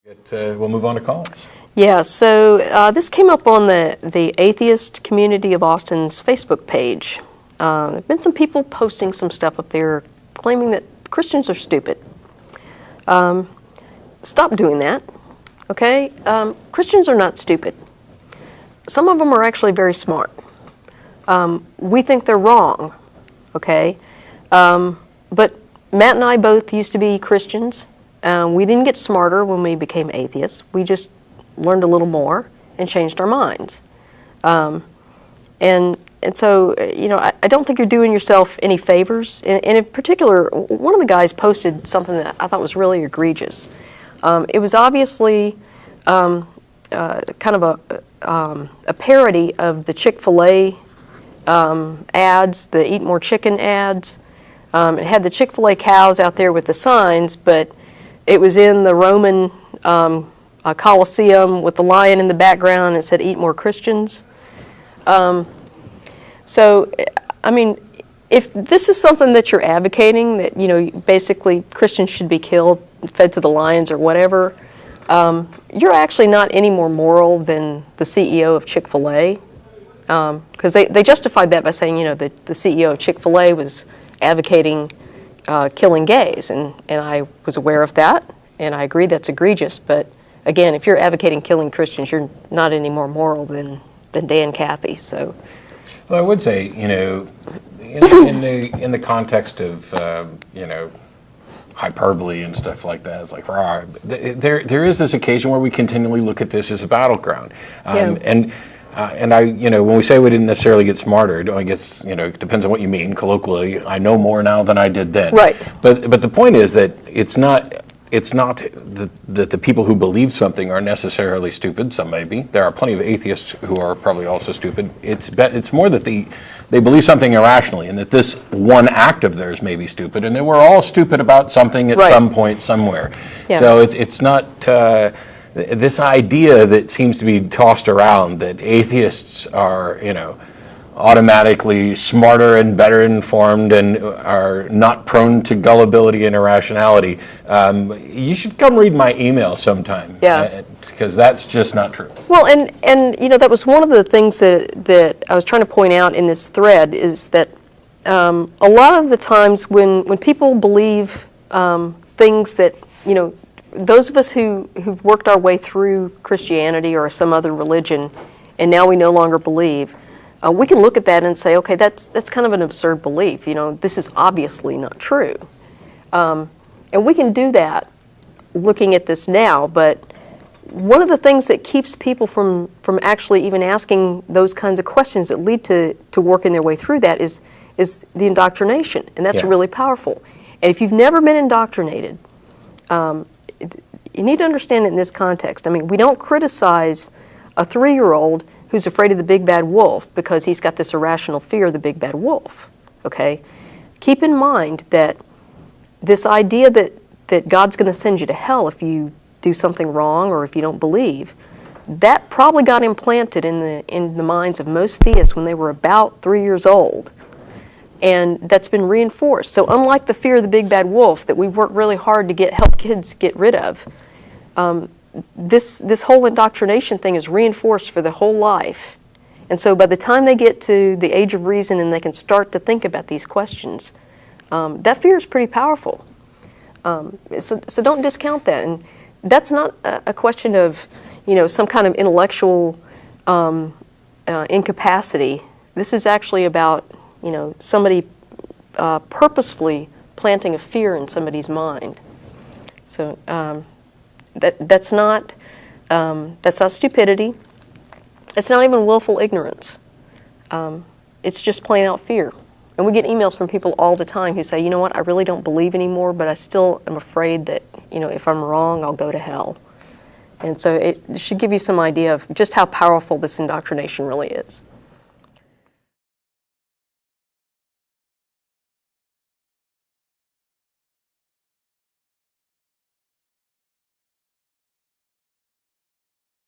We'll move on to calls. Yeah, so this came up on the Atheist Community of Austin's Facebook page. There have been some people posting some stuff up there claiming that Christians are stupid. Stop doing that, okay? Christians are not stupid. Some of them are actually very smart. We think they're wrong, okay? But Matt and I both used to be Christians. We didn't get smarter when we became atheists. We just learned a little more and changed our minds. And so, you know, I don't think you're doing yourself any favors. And in particular, one of the guys posted something that I thought was really egregious. It was obviously kind of a parody of the Chick-fil-A ads, the Eat More Chicken ads. It had the Chick-fil-A cows out there with the signs, but it was in the Roman Colosseum with the lion in the background. It said, "Eat more Christians." So, I mean, if this is something that you're advocating, that, you know, basically Christians should be killed, fed to the lions or whatever, you're actually not any more moral than the CEO of Chick-fil-A. Because they justified that by saying, you know, that the CEO of Chick-fil-A was advocating killing gays, and I was aware of that, and I agree that's egregious. But again, if you're advocating killing Christians, you're not any more moral than Dan Cathy. So, well, I would say, you know, in the context of you know, hyperbole and stuff like that, it's like, there is this occasion where we continually look at this as a battleground, and I, you know, when we say we didn't necessarily get smarter, I guess, you know, it depends on what you mean. Colloquially, I know more now than I did then. Right. But the point is that it's not that the people who believe something are necessarily stupid. Some may be. There are plenty of atheists who are probably also stupid. It's more that they believe something irrationally, and that this one act of theirs may be stupid, and that we're all stupid about something at some point somewhere. Yeah. So it's not. This idea that seems to be tossed around that atheists are, you know, automatically smarter and better informed and are not prone to gullibility and irrationality. You should come read my email sometime. Yeah. Because that's just not true. Well, and you know, that was one of the things that I was trying to point out in this thread, is that a lot of the times when people believe things that, you know, those of us who've worked our way through Christianity or some other religion, and now we no longer believe, we can look at that and say, okay, that's kind of an absurd belief. You know, this is obviously not true. And we can do that looking at this now, but one of the things that keeps people from actually even asking those kinds of questions that lead to working their way through that is the indoctrination, and that's really powerful. And if you've never been indoctrinated, you need to understand it in this context. I mean, we don't criticize a 3-year-old who's afraid of the big bad wolf because he's got this irrational fear of the big bad wolf, okay? Keep in mind that this idea that God's going to send you to hell if you do something wrong or if you don't believe, that probably got implanted in the minds of most theists when they were about 3 years old. And that's been reinforced. So unlike the fear of the big bad wolf that we work really hard to help kids get rid of, this whole indoctrination thing is reinforced for the whole life. And so by the time they get to the age of reason and they can start to think about these questions, that fear is pretty powerful. So don't discount that. And that's not a question of, you know, some kind of intellectual incapacity. This is actually about, you know, somebody purposefully planting a fear in somebody's mind. So that's not stupidity. It's not even willful ignorance. It's just plain out fear. And we get emails from people all the time who say, you know what, I really don't believe anymore, but I still am afraid that, you know, if I'm wrong, I'll go to hell. And so it should give you some idea of just how powerful this indoctrination really is.